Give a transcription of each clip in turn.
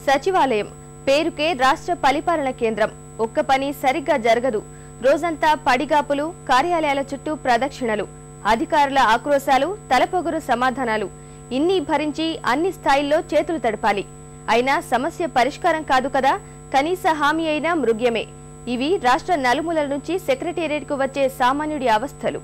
సచివాలయం పేరుకే రాష్ట్ర పరిపాలన కేంద్రం. ఒక్క పని సరిగ్గా జరగదు. రోజంతా పడిగాపులు, కార్యాలయాల చుట్టూ ప్రదక్షిణలు, అధికారుల ఆక్రోశాలు, తలపొగరు సమాధానాలు. ఇన్ని భరించి అన్ని స్థాయిల్లో చేతులు తడపాలి. అయినా సమస్య పరిష్కారం కాదు కదా. కనీస హామీ అయినా మృగ్యమే. ఇవి రాష్ట్ర నలుమూలల నుంచి సెక్రటేరియట్కు వచ్చే సామాన్యుడి అవస్థలు.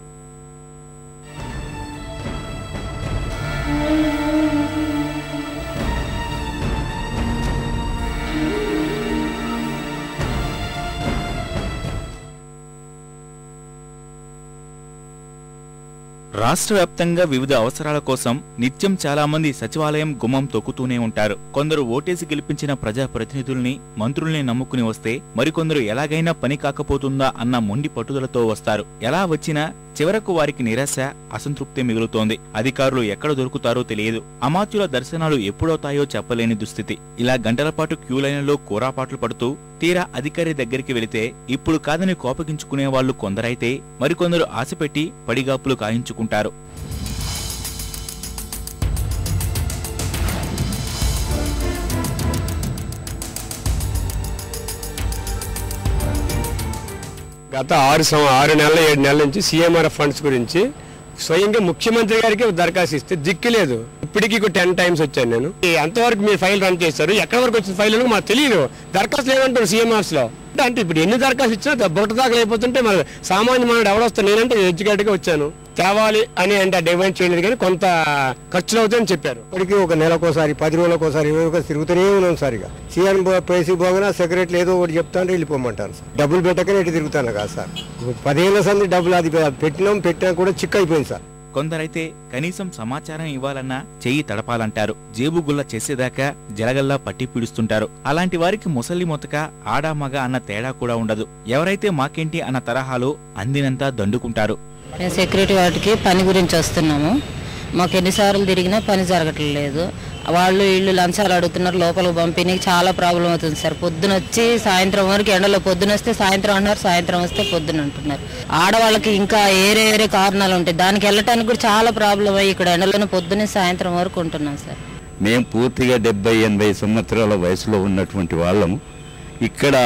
రాష్ట్ర వ్యాప్తంగా వివిధ అవసరాల కోసం నిత్యం చాలా మంది సచివాలయం గుమ్మం తొక్కుతూనే ఉంటారు. కొందరు ఓటేసి గెలిపించిన ప్రజాప్రతినిధుల్ని, మంత్రుల్ని నమ్ముకుని వస్తే, మరికొందరు ఎలాగైనా పని కాకపోతుందా అన్న మొండి పట్టుదలతో వస్తారు. ఎలా వచ్చినా చివరకు వారికి నిరాశ, అసంతృప్తి మిగులుతోంది. అధికారులు ఎక్కడ దొరుకుతారో తెలియదు. అమాత్యుల దర్శనాలు ఎప్పుడవుతాయో చెప్పలేని దుస్థితి. ఇలా గంటల పాటు క్యూలైన్లలో కూరాపాట్లు పడుతూ తీరా అధికారి దగ్గరికి వెళితే ఇప్పుడు కాదని కోపగించుకునే వాళ్లు కొందరైతే, మరికొందరు ఆశపెట్టి పడిగాపులు కాయించుకుంటారు. గత 6 నెలల 7 నెలల నుంచి సీఎంఆర్ఎఫ్ ఫండ్స్ గురించి స్వయంగా ముఖ్యమంత్రి గారికి దరఖాస్తు ఇస్తే దిక్కులేదు. ఇప్పటికీ 10 టైమ్స్ వచ్చాను నేను. అంతవరకు మీరు ఫైల్ రన్ చేస్తారు, ఎక్కడి వరకు వచ్చిన ఫైల్ మాకు తెలియదు. దరఖాస్తు లేదంటారు సీఎంఆర్ఎఫ్ లో. అంటే ఇప్పుడు ఎన్ని దరఖాస్తు ఇచ్చినా బొట్ట దాకా అయిపోతుంటే మరి సామాన్య మానవుడు ఎవడొస్తాను? నేనంటే ఎడ్యుకేటెడ్ గా వచ్చాను, తేవాలి అని అంటే డిమాండ్ చేయలేదు, కానీ కొంత ఖర్చులు అవుతాయని చెప్పారు. ఇప్పటికీ ఒక నెలకోసారి, 10 రోజులకోసారి, 20 రోజులకోసారి తిరుగుతూనే ఉన్నాం సార్. ఇక సీఎం పేసి పోగానే సెక్రటరీ ఏదో ఒకటి చెప్తాను, వెళ్ళిపోమంటాను సార్. డబ్బులు పెట్టకనే ఇటు తిరుగుతాను కదా సార్. 10 ఏళ్ల సంది డబ్బులు అది పెట్టినా కూడా చిక్ అయిపోయింది సార్. కొందరైతే కనీసం సమాచారం ఇవ్వాలన్నా చెయ్యి తడపాలంటారు. జేబుగుల్ల చేసేదాకా జలగల్లా పట్టి పీడుస్తుంటారు. అలాంటి వారికి ముసలి మొతక, ఆడా మగ అన్న తేడా కూడా ఉండదు. ఎవరైతే మాకేంటి అన్న తరహాలో అందినంతా దండుకుంటారు. మేము సెక్యూరిటీ వాటికి పని గురించి వస్తున్నాము. మాకు ఎన్నిసార్లు తిరిగినా పని జరగట్లేదు. వాళ్ళు వీళ్ళు లంచాలు అడుగుతున్నారు, లోపలికి పంపిణీకి చాలా ప్రాబ్లం అవుతుంది సార్. పొద్దున వచ్చి సాయంత్రం వరకు ఎండలో, పొద్దున వస్తే సాయంత్రం అంటున్నారు, సాయంత్రం వస్తే పొద్దున అంటున్నారు. ఆడవాళ్ళకి ఇంకా వేరే కారణాలు ఉంటాయి, దానికి వెళ్ళటానికి కూడా చాలా ప్రాబ్లం అయ్యి ఇక్కడ ఎండలోనే పొద్దున్నే సాయంత్రం వరకు ఉంటున్నాం సార్. మేము పూర్తిగా 70-80 సంవత్సరాల వయసులో ఉన్నటువంటి వాళ్ళము. ఇక్కడ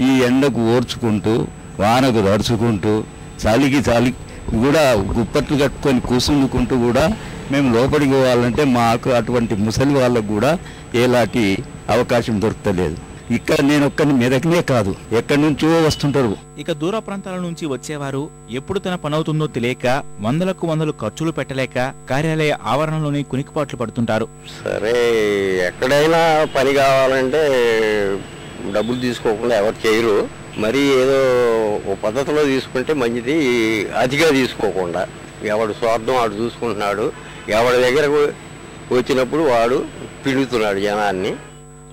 ఈ ఎండకు ఓర్చుకుంటూ, వానకు దడుచుకుంటూ, చలికి కూడా గుప్పట్లు కట్టుకొని కూసుండుకుంటూ కూడా మేము లోపలికి పోవాలంటే మాకు అటువంటి ముసలి వాళ్ళకు కూడా ఎలాంటి అవకాశం దొరకలేదు. ఇక్కడ నేను ఒక్కని మెదకనే కాదు, ఎక్కడి నుంచో వస్తుంటారు. ఇక దూర ప్రాంతాల నుంచి వచ్చేవారు ఎప్పుడు తన పనవుతుందో తెలియక వందలకు వందలు ఖర్చులు పెట్టలేక కార్యాలయ ఆవరణలోనే కునికిపాట్లు పడుతుంటారు. సరే, ఎక్కడైనా పని కావాలంటే డబ్బులు తీసుకోకుండా ఎవరు చేయరు. మరి ఏదో ఓ పద్ధతిలో తీసుకుంటే మంచిది, అతిగా తీసుకోకుండా. ఎవడు స్వార్థం వాడు చూసుకుంటున్నాడు, ఎవడి దగ్గరకు వచ్చినప్పుడు వాడు పిడుగుతున్నాడు జనాన్ని.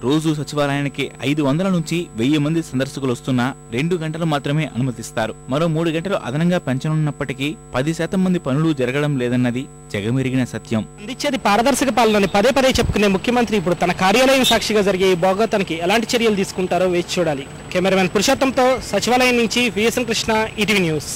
రోజు సచివాలయానికి 500 నుంచి 1000 మంది సందర్శకులు వస్తున్నా 2 గంటలు మాత్రమే అనుమతిస్తారు. మరో 3 గంటలు అదనంగా పెంచనున్నప్పటికీ 10% మంది పనులు జరగడం లేదన్నది జగమెరిగిన సత్యం. అందించేది పారదర్శక పాలనని పదే చెప్పుకునే ముఖ్యమంత్రి ఇప్పుడు తన కార్యాలయం సాక్షిగా జరిగే ఈ భోగతానికి ఎలాంటి చర్యలు తీసుకుంటారో వేచి చూడాలి. కెమెరామెన్ పురుషోత్తంతో సచివాలయం నుంచి విఎస్ఎన్ కృష్ణ, ఈటీవీ న్యూస్.